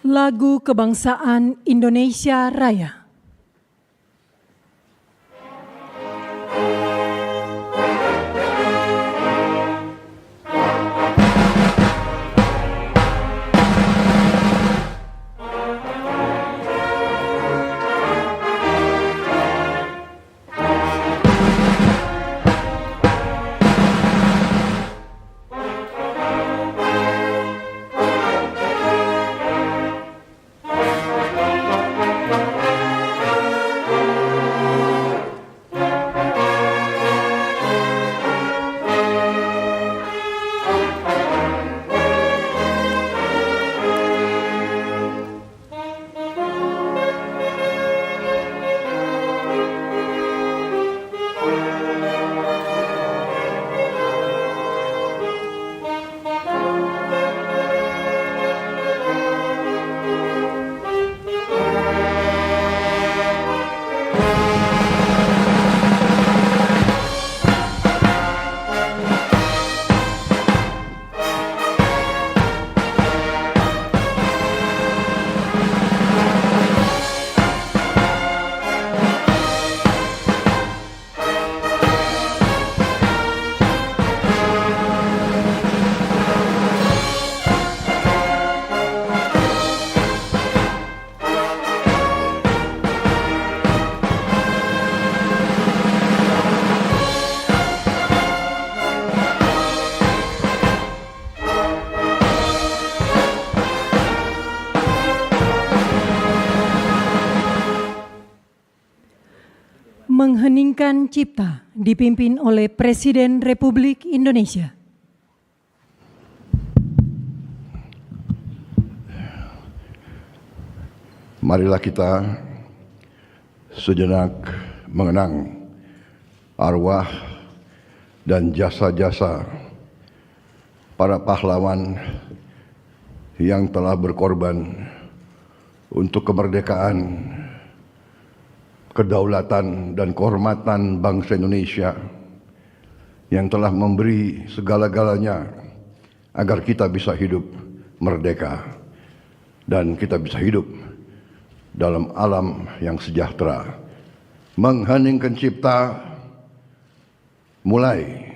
Lagu Kebangsaan Indonesia Raya. Mengheningkan Cipta dipimpin oleh Presiden Republik Indonesia. Marilah kita sejenak mengenang arwah dan jasa-jasa para pahlawan yang telah berkorban untuk kemerdekaan, kedaulatan dan kehormatan bangsa Indonesia, yang telah memberi segala-galanya agar kita bisa hidup merdeka dan kita bisa hidup dalam alam yang sejahtera. Mengheningkan Cipta mulai.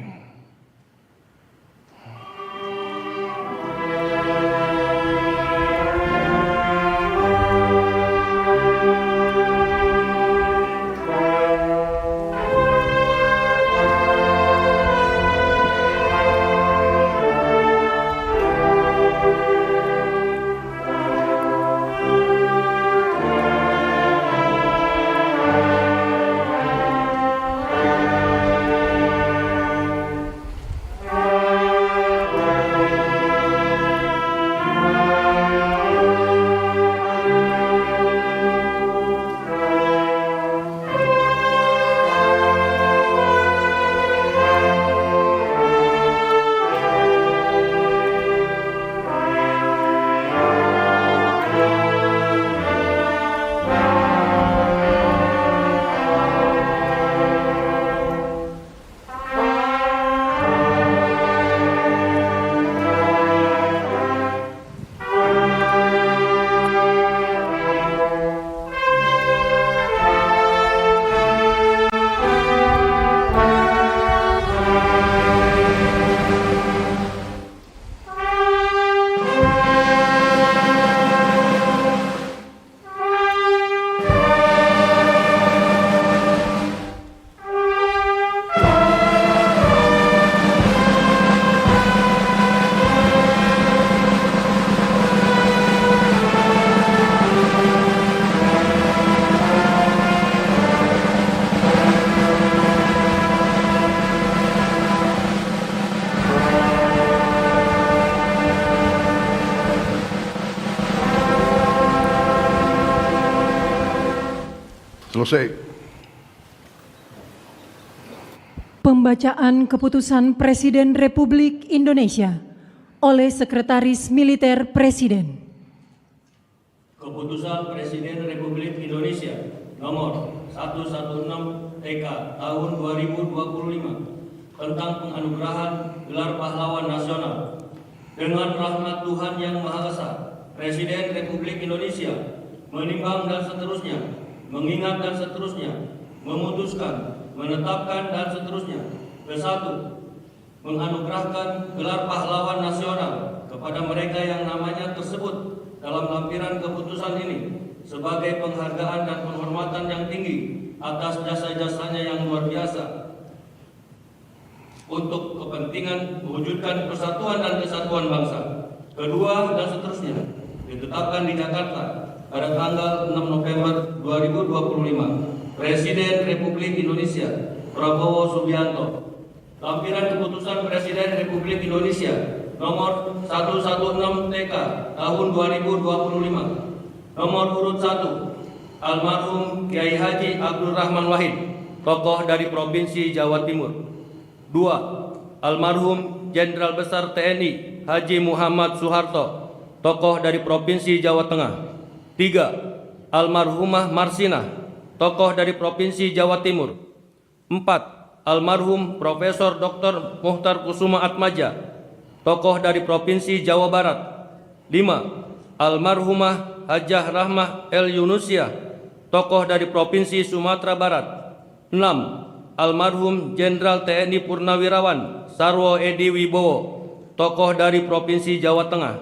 Selesai. Pembacaan keputusan Presiden Republik Indonesia oleh Sekretaris Militer Presiden. Keputusan Presiden Republik Indonesia nomor 116 TK tahun 2025 tentang penganugerahan gelar pahlawan nasional dengan rahmat Tuhan Yang Maha Esa Presiden Republik Indonesia menimbang dan seterusnya, mengingat dan seterusnya, memutuskan, menetapkan dan seterusnya. Ke-1, menganugerahkan gelar pahlawan nasional kepada mereka yang namanya tersebut dalam lampiran keputusan ini sebagai penghargaan dan penghormatan yang tinggi atas jasa-jasanya yang luar biasa untuk kepentingan mewujudkan persatuan dan kesatuan bangsa. Kedua, dan seterusnya, ditetapkan di Jakarta pada tanggal 6 November 2025. Presiden Republik Indonesia Prabowo Subianto. Lampiran keputusan Presiden Republik Indonesia nomor 116 TK tahun 2025. Nomor urut 1, almarhum Kiai Haji Abdul Rahman Wahid, tokoh dari Provinsi Jawa Timur. 2, almarhum Jenderal Besar TNI Haji Muhammad Soeharto, tokoh dari Provinsi Jawa Tengah. 3, almarhumah Marsinah, tokoh dari Provinsi Jawa Timur. 4, almarhum Profesor Dr. Muhtar Kusuma Atmaja, tokoh dari Provinsi Jawa Barat. 5, almarhumah Hajah Rahmah El Yunusia, tokoh dari Provinsi Sumatera Barat. 6, almarhum Jenderal TNI Purnawirawan Sarwo Edi Wibowo, tokoh dari Provinsi Jawa Tengah.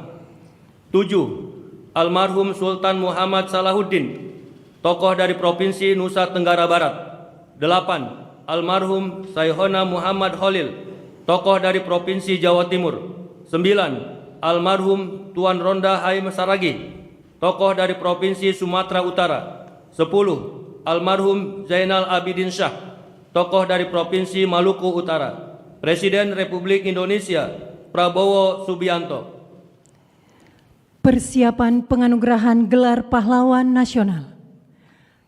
7, almarhum Sultan Muhammad Salahuddin, tokoh dari Provinsi Nusa Tenggara Barat. 8, almarhum Sayhona Muhammad Khalil, tokoh dari Provinsi Jawa Timur. 9, almarhum Tuan Ronda Haim Saragih, tokoh dari Provinsi Sumatera Utara. 10, almarhum Zainal Abidin Shah, tokoh dari Provinsi Maluku Utara. Presiden Republik Indonesia Prabowo Subianto. Persiapan penganugerahan gelar pahlawan nasional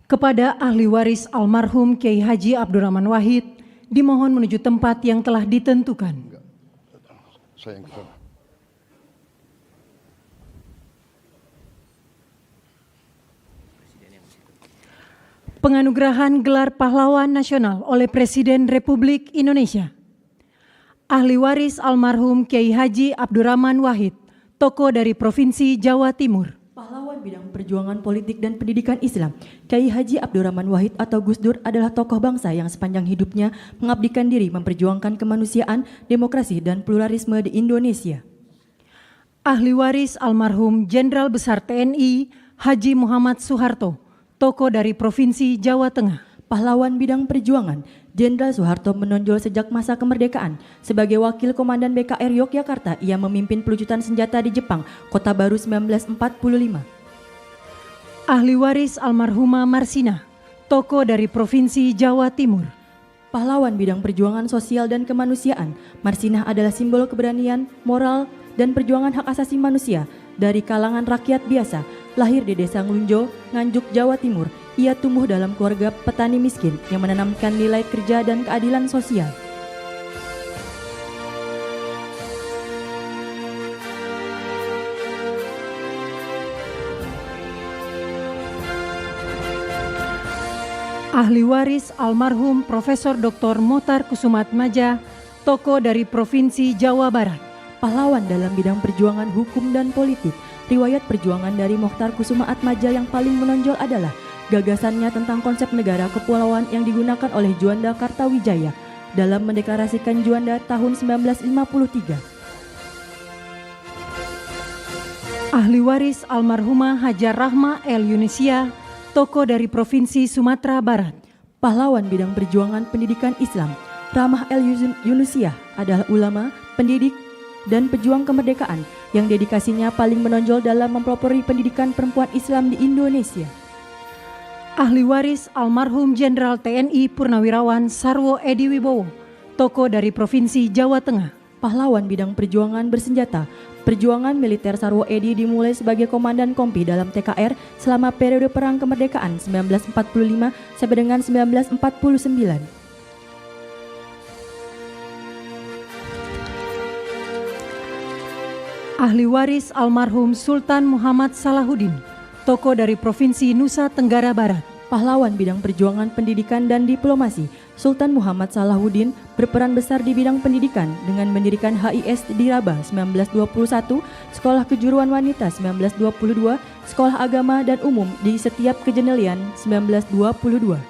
kepada ahli waris almarhum Kiai Haji Abdurrahman Wahid dimohon menuju tempat yang telah ditentukan. Saya yang kesana. Penganugerahan gelar pahlawan nasional oleh Presiden Republik Indonesia. Ahli waris almarhum Kiai Haji Abdurrahman Wahid, tokoh dari Provinsi Jawa Timur. Pahlawan bidang perjuangan politik dan pendidikan Islam, Kiai Haji Abdurrahman Wahid atau Gus Dur adalah tokoh bangsa yang sepanjang hidupnya mengabdikan diri memperjuangkan kemanusiaan, demokrasi, dan pluralisme di Indonesia. Ahli waris almarhum Jenderal Besar TNI Haji Muhammad Soeharto, tokoh dari Provinsi Jawa Tengah. Pahlawan bidang perjuangan, Jenderal Soeharto menonjol sejak masa kemerdekaan. Sebagai wakil komandan BKR Yogyakarta, ia memimpin pelucutan senjata di Jepang, Kota Baru 1945. Ahli waris almarhumah Marsinah, tokoh dari Provinsi Jawa Timur. Pahlawan bidang perjuangan sosial dan kemanusiaan, Marsinah adalah simbol keberanian, moral, dan perjuangan hak asasi manusia dari kalangan rakyat biasa. Lahir di Desa Nglunjo, Nganjuk, Jawa Timur, ia tumbuh dalam keluarga petani miskin yang menanamkan nilai kerja dan keadilan sosial. Ahli waris almarhum Profesor Dr. Muhtar Kusuma Atmaja, tokoh dari Provinsi Jawa Barat. Pahlawan dalam bidang perjuangan hukum dan politik. Riwayat perjuangan dari Mokhtar Kusuma Atmaja yang paling menonjol adalah gagasannya tentang konsep negara kepulauan yang digunakan oleh Juanda Kartawijaya dalam mendeklarasikan Juanda tahun 1953. Ahli waris almarhumah Hajah Rahmah El Yunusia, tokoh dari Provinsi Sumatera Barat. Pahlawan bidang perjuangan pendidikan Islam, Rahmah El Yunusia adalah ulama, pendidik, dan pejuang kemerdekaan yang dedikasinya paling menonjol dalam mempelopori pendidikan perempuan Islam di Indonesia. Ahli waris almarhum Jenderal TNI Purnawirawan Sarwo Edi Wibowo, tokoh dari Provinsi Jawa Tengah. Pahlawan bidang perjuangan bersenjata, perjuangan militer Sarwo Edi dimulai sebagai komandan kompi dalam TKR selama periode Perang Kemerdekaan 1945 sampai dengan 1949. Ahli waris almarhum Sultan Muhammad Salahuddin, tokoh dari Provinsi Nusa Tenggara Barat. Pahlawan bidang perjuangan pendidikan dan diplomasi, Sultan Muhammad Salahuddin berperan besar di bidang pendidikan dengan mendirikan HIS di Rabah 1921, Sekolah Kejuruan Wanita 1922, Sekolah Agama dan Umum di setiap Kejenelian 1922.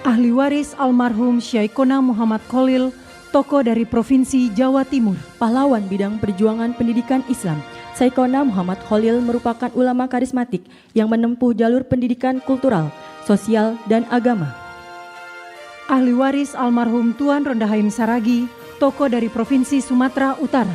Ahli waris almarhum Syaikona Muhammad Khalil, tokoh dari Provinsi Jawa Timur. Pahlawan bidang perjuangan pendidikan Islam, Syaikona Muhammad Khalil merupakan ulama karismatik yang menempuh jalur pendidikan kultural, sosial, dan agama. Ahli waris almarhum Tuan Rondahaim Saragi, tokoh dari Provinsi Sumatera Utara.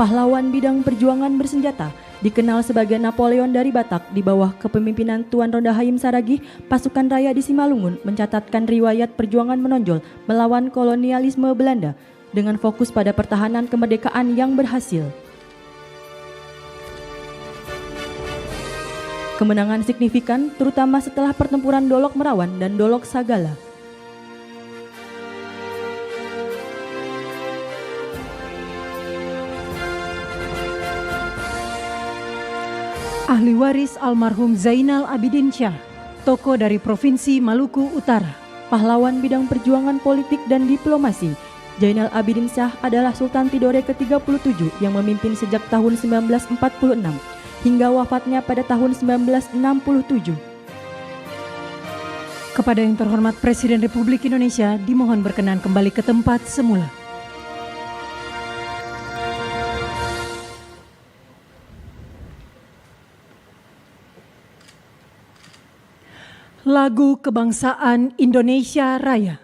Pahlawan bidang perjuangan bersenjata, dikenal sebagai Napoleon dari Batak di bawah kepemimpinan Tuan Rondahaim Saragi, pasukan raya di Simalungun mencatatkan riwayat perjuangan menonjol melawan kolonialisme Belanda dengan fokus pada pertahanan kemerdekaan yang berhasil. Kemenangan signifikan terutama setelah pertempuran Dolok Merawan dan Dolok Sagala. Ahli waris almarhum Zainal Abidin Syah, tokoh dari Provinsi Maluku Utara. Pahlawan bidang perjuangan politik dan diplomasi, Zainal Abidin Syah adalah Sultan Tidore ke-37 yang memimpin sejak tahun 1946 hingga wafatnya pada tahun 1967. Kepada yang terhormat Presiden Republik Indonesia dimohon berkenan kembali ke tempat semula. Lagu Kebangsaan Indonesia Raya.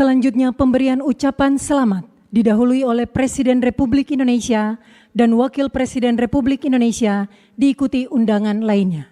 Selanjutnya pemberian ucapan selamat didahului oleh Presiden Republik Indonesia dan Wakil Presiden Republik Indonesia diikuti undangan lainnya.